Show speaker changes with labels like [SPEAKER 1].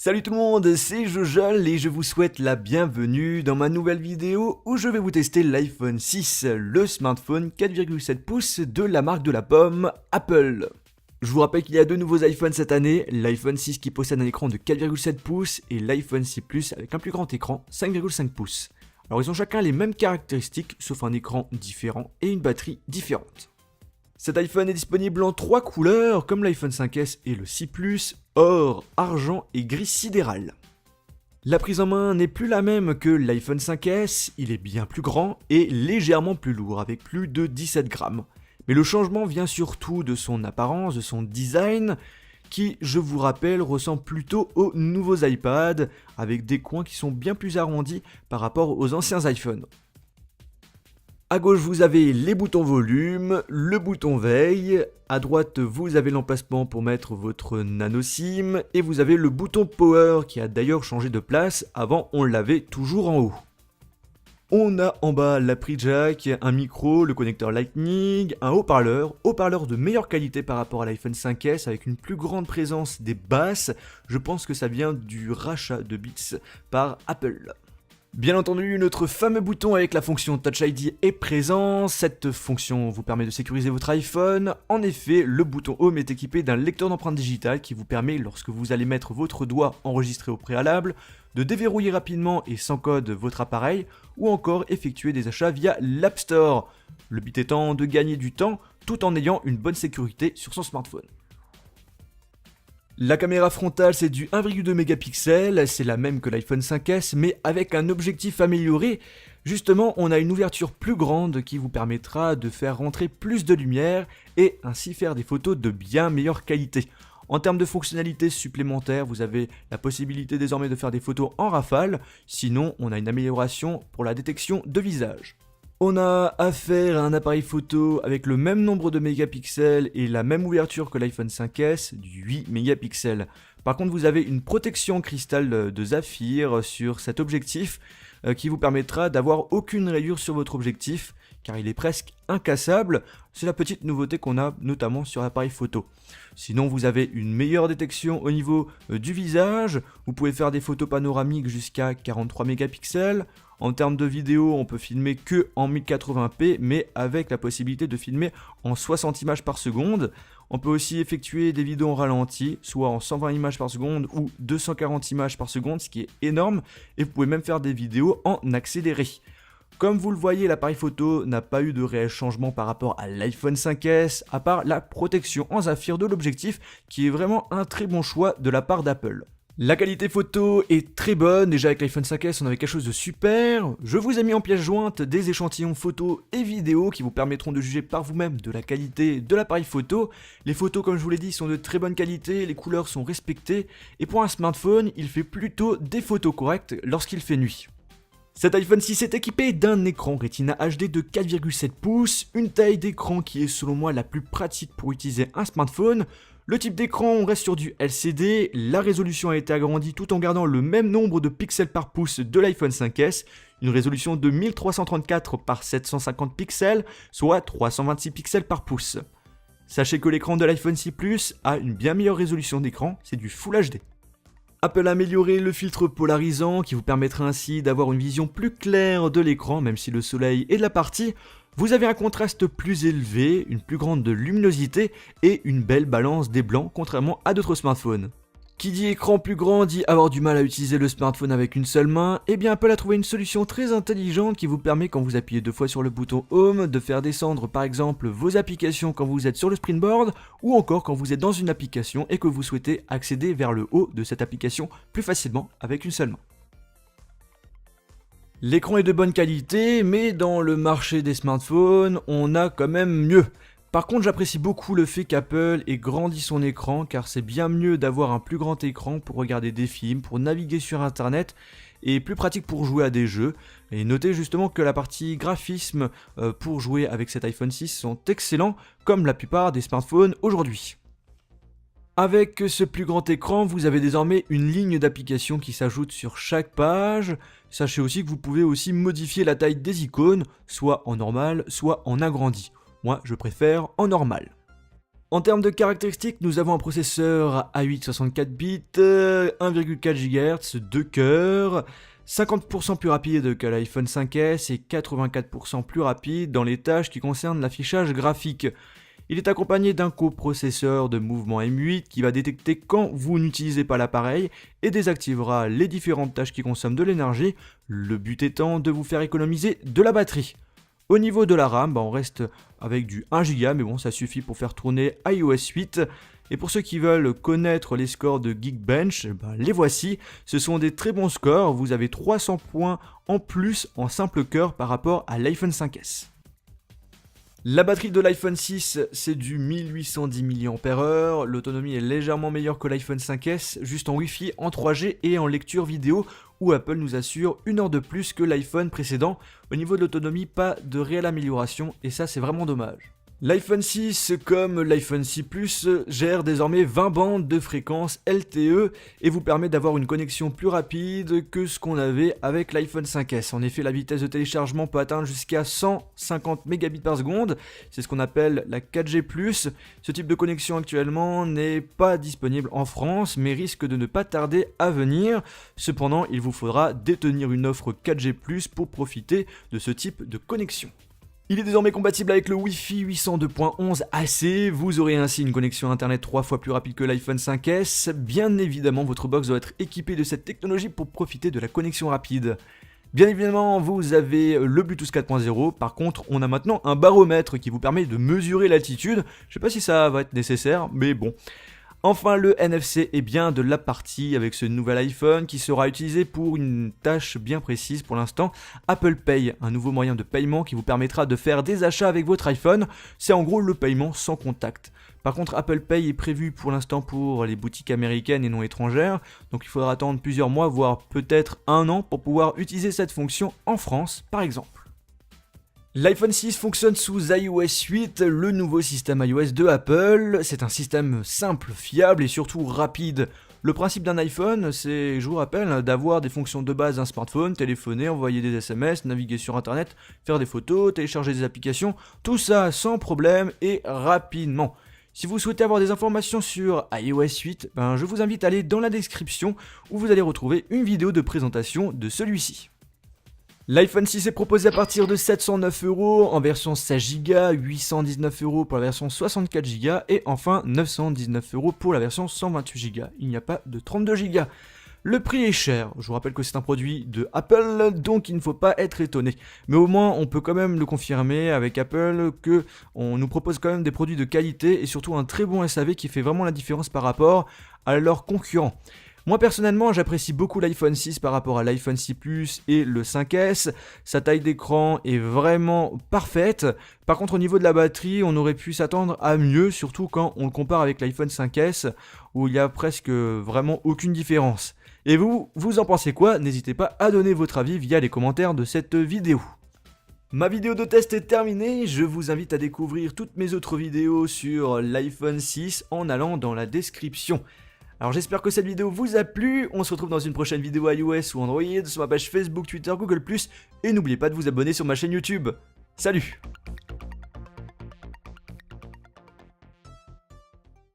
[SPEAKER 1] Salut tout le monde, c'est Jojol et je vous souhaite la bienvenue dans ma nouvelle vidéo où je vais vous tester l'iPhone 6, le smartphone 4,7 pouces de la marque de la pomme, Apple. Je vous rappelle qu'il y a deux nouveaux iPhones cette année, l'iPhone 6 qui possède un écran de 4,7 pouces et l'iPhone 6 Plus avec un plus grand écran, 5,5 pouces. Alors ils ont chacun les mêmes caractéristiques sauf un écran différent et une batterie différente. Cet iPhone est disponible en 3 couleurs, comme l'iPhone 5S et le 6 Plus, or, argent et gris sidéral. La prise en main n'est plus la même que l'iPhone 5S, il est bien plus grand et légèrement plus lourd, avec plus de 17 grammes. Mais le changement vient surtout de son apparence, de son design, qui, je vous rappelle, ressemble plutôt aux nouveaux iPads, avec des coins qui sont bien plus arrondis par rapport aux anciens iPhones. À gauche, vous avez les boutons volume, le bouton veille. À droite, vous avez l'emplacement pour mettre votre nano SIM. Et vous avez le bouton power qui a d'ailleurs changé de place. Avant, on l'avait toujours en haut. On a en bas la prise jack, un micro, le connecteur Lightning, un haut-parleur de meilleure qualité par rapport à l'iPhone 5S avec une plus grande présence des basses. Je pense que ça vient du rachat de Beats par Apple. Bien entendu, notre fameux bouton avec la fonction Touch ID est présent. Cette fonction vous permet de sécuriser votre iPhone. En effet, le bouton Home est équipé d'un lecteur d'empreintes digitales qui vous permet, lorsque vous allez mettre votre doigt enregistré au préalable, de déverrouiller rapidement et sans code votre appareil ou encore effectuer des achats via l'App Store. Le but étant de gagner du temps tout en ayant une bonne sécurité sur son smartphone. La caméra frontale c'est du 1,2 mégapixels, c'est la même que l'iPhone 5S mais avec un objectif amélioré. Justement, on a une ouverture plus grande qui vous permettra de faire rentrer plus de lumière et ainsi faire des photos de bien meilleure qualité. En termes de fonctionnalités supplémentaires, vous avez la possibilité désormais de faire des photos en rafale, sinon on a une amélioration pour la détection de visage. On a affaire à un appareil photo avec le même nombre de mégapixels et la même ouverture que l'iPhone 5S, du 8 mégapixels. Par contre, vous avez une protection cristal de saphir sur cet objectif qui vous permettra d'avoir aucune rayure sur votre objectif car il est presque incassable. C'est la petite nouveauté qu'on a notamment sur l'appareil photo. Sinon, vous avez une meilleure détection au niveau du visage. Vous pouvez faire des photos panoramiques jusqu'à 43 mégapixels. En termes de vidéo, on peut filmer que en 1080p, mais avec la possibilité de filmer en 60 images par seconde. On peut aussi effectuer des vidéos en ralenti, soit en 120 images par seconde ou 240 images par seconde, ce qui est énorme. Et vous pouvez même faire des vidéos en accéléré. Comme vous le voyez, l'appareil photo n'a pas eu de réel changement par rapport à l'iPhone 5S, à part la protection en saphir de l'objectif, qui est vraiment un très bon choix de la part d'Apple. La qualité photo est très bonne, déjà avec l'iPhone 5S on avait quelque chose de super. Je vous ai mis en pièce jointe des échantillons photos et vidéos qui vous permettront de juger par vous-même de la qualité de l'appareil photo. Les photos comme je vous l'ai dit sont de très bonne qualité, les couleurs sont respectées et pour un smartphone il fait plutôt des photos correctes lorsqu'il fait nuit. Cet iPhone 6 est équipé d'un écran Retina HD de 4,7 pouces, une taille d'écran qui est selon moi la plus pratique pour utiliser un smartphone. Le type d'écran, on reste sur du LCD, la résolution a été agrandie tout en gardant le même nombre de pixels par pouce de l'iPhone 5S, une résolution de 1334 par 750 pixels, soit 326 pixels par pouce. Sachez que l'écran de l'iPhone 6 Plus a une bien meilleure résolution d'écran, c'est du Full HD. Apple a amélioré le filtre polarisant qui vous permettra ainsi d'avoir une vision plus claire de l'écran même si le soleil est de la partie. Vous avez un contraste plus élevé, une plus grande luminosité et une belle balance des blancs contrairement à d'autres smartphones. Qui dit écran plus grand dit avoir du mal à utiliser le smartphone avec une seule main, et bien Apple a trouvé une solution très intelligente qui vous permet quand vous appuyez 2 fois sur le bouton Home de faire descendre par exemple vos applications quand vous êtes sur le Springboard ou encore quand vous êtes dans une application et que vous souhaitez accéder vers le haut de cette application plus facilement avec une seule main. L'écran est de bonne qualité, mais dans le marché des smartphones, on a quand même mieux. Par contre, j'apprécie beaucoup le fait qu'Apple ait grandi son écran, car c'est bien mieux d'avoir un plus grand écran pour regarder des films, pour naviguer sur internet, et plus pratique pour jouer à des jeux. Et notez justement que la partie graphisme pour jouer avec cet iPhone 6 sont excellents, comme la plupart des smartphones aujourd'hui. Avec ce plus grand écran, vous avez désormais une ligne d'applications qui s'ajoute sur chaque page. Sachez aussi que vous pouvez aussi modifier la taille des icônes, soit en normal, soit en agrandi. Moi, je préfère en normal. En termes de caractéristiques, nous avons un processeur A8 64 bits, 1,4 GHz, 2 cœurs, 50% plus rapide que l'iPhone 5S et 84% plus rapide dans les tâches qui concernent l'affichage graphique. Il est accompagné d'un coprocesseur de mouvement M8 qui va détecter quand vous n'utilisez pas l'appareil et désactivera les différentes tâches qui consomment de l'énergie, le but étant de vous faire économiser de la batterie. Au niveau de la RAM, on reste avec du 1Go, mais bon, ça suffit pour faire tourner iOS 8. Et pour ceux qui veulent connaître les scores de Geekbench, les voici. Ce sont des très bons scores, vous avez 300 points en plus en simple cœur par rapport à l'iPhone 5S. La batterie de l'iPhone 6, c'est du 1810 mAh, l'autonomie est légèrement meilleure que l'iPhone 5S, juste en Wi-Fi, en 3G et en lecture vidéo, où Apple nous assure 1 heure de plus que l'iPhone précédent. Au niveau de l'autonomie, pas de réelle amélioration, et ça c'est vraiment dommage. L'iPhone 6, comme l'iPhone 6 Plus, gère désormais 20 bandes de fréquence LTE et vous permet d'avoir une connexion plus rapide que ce qu'on avait avec l'iPhone 5S. En effet, la vitesse de téléchargement peut atteindre jusqu'à 150 mégabits par seconde, c'est ce qu'on appelle la 4G+. Ce type de connexion actuellement n'est pas disponible en France, mais risque de ne pas tarder à venir. Cependant, il vous faudra détenir une offre 4G+, pour profiter de ce type de connexion. Il est désormais compatible avec le Wi-Fi 802.11 AC, vous aurez ainsi une connexion internet 3 fois plus rapide que l'iPhone 5S. Bien évidemment, votre box doit être équipée de cette technologie pour profiter de la connexion rapide. Bien évidemment, vous avez le Bluetooth 4.0, par contre, on a maintenant un baromètre qui vous permet de mesurer l'altitude. Je sais pas si ça va être nécessaire, mais bon. Enfin, le NFC est bien de la partie avec ce nouvel iPhone qui sera utilisé pour une tâche bien précise pour l'instant. Apple Pay, un nouveau moyen de paiement qui vous permettra de faire des achats avec votre iPhone. C'est en gros le paiement sans contact. Par contre, Apple Pay est prévu pour l'instant pour les boutiques américaines et non étrangères. Donc il faudra attendre plusieurs mois, voire peut-être 1 an pour pouvoir utiliser cette fonction en France, par exemple. L'iPhone 6 fonctionne sous iOS 8, le nouveau système iOS de Apple. C'est un système simple, fiable et surtout rapide. Le principe d'un iPhone, c'est, je vous rappelle, d'avoir des fonctions de base d'un smartphone, téléphoner, envoyer des SMS, naviguer sur internet, faire des photos, télécharger des applications, tout ça sans problème et rapidement. Si vous souhaitez avoir des informations sur iOS 8, je vous invite à aller dans la description où vous allez retrouver une vidéo de présentation de celui-ci. L'iPhone 6 est proposé à partir de 709 € en version 16 Go, 819 € pour la version 64 Go et enfin 919 € pour la version 128 Go. Il n'y a pas de 32 Go. Le prix est cher, je vous rappelle que c'est un produit de Apple, donc il ne faut pas être étonné. Mais au moins, on peut quand même le confirmer avec Apple que on nous propose quand même des produits de qualité et surtout un très bon SAV qui fait vraiment la différence par rapport à leurs concurrents. Moi personnellement, j'apprécie beaucoup l'iPhone 6 par rapport à l'iPhone 6 Plus et le 5S. Sa taille d'écran est vraiment parfaite. Par contre, au niveau de la batterie, on aurait pu s'attendre à mieux, surtout quand on le compare avec l'iPhone 5S, où il y a presque vraiment aucune différence. Et vous en pensez quoi? N'hésitez pas à donner votre avis via les commentaires de cette vidéo. Ma vidéo de test est terminée, je vous invite à découvrir toutes mes autres vidéos sur l'iPhone 6 en allant dans la description. Alors j'espère que cette vidéo vous a plu, on se retrouve dans une prochaine vidéo iOS ou Android sur ma page Facebook, Twitter, Google+, et n'oubliez pas de vous abonner sur ma chaîne YouTube. Salut!